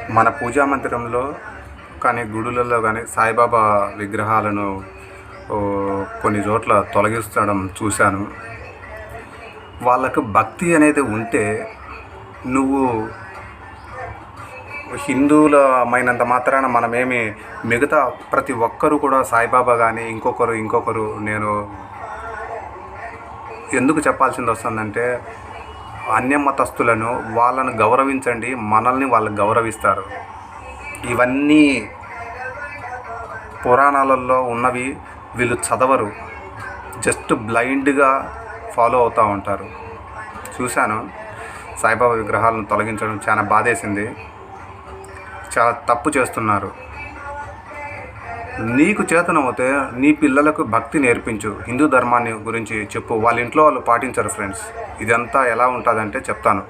మన పూజా మందిరంలో కానీ గుడులలో కానీ సాయిబాబా విగ్రహాలను కొన్ని చోట్ల తొలగిస్తడం చూశాను. వాళ్ళకు భక్తి అనేది ఉంటే నువ్వు హిందువులమైనంత మాత్రాన మనమేమి మిగతా ప్రతి ఒక్కరు కూడా సాయిబాబా కానీ ఇంకొకరు నేను ఎందుకు చెప్పాల్సింది వస్తుందంటే, అన్యమతస్థులను వాళ్ళను గౌరవించండి, మనల్ని వాళ్ళు గౌరవిస్తారు. ఇవన్నీ పురాణాలలో ఉన్నవి వీళ్ళు చదవరు, జస్ట్ బ్లైండ్గా ఫాలో అవుతూ ఉంటారు. చూశాను సాయిబాబా విగ్రహాలను తొలగించడం చాలా బాధేసింది. చాలా తప్పు చేస్తున్నారు. నీకు చేతనవుతే నీ పిల్లలకు భక్తి నేర్పించు, హిందూ ధర్మాన్ని గురించి చెప్పు. వాళ్ళ ఇంట్లో వాళ్ళు పాటించరు ఫ్రెండ్స్. ఇదంతా ఎలా ఉంటుందంటే చెప్తాను.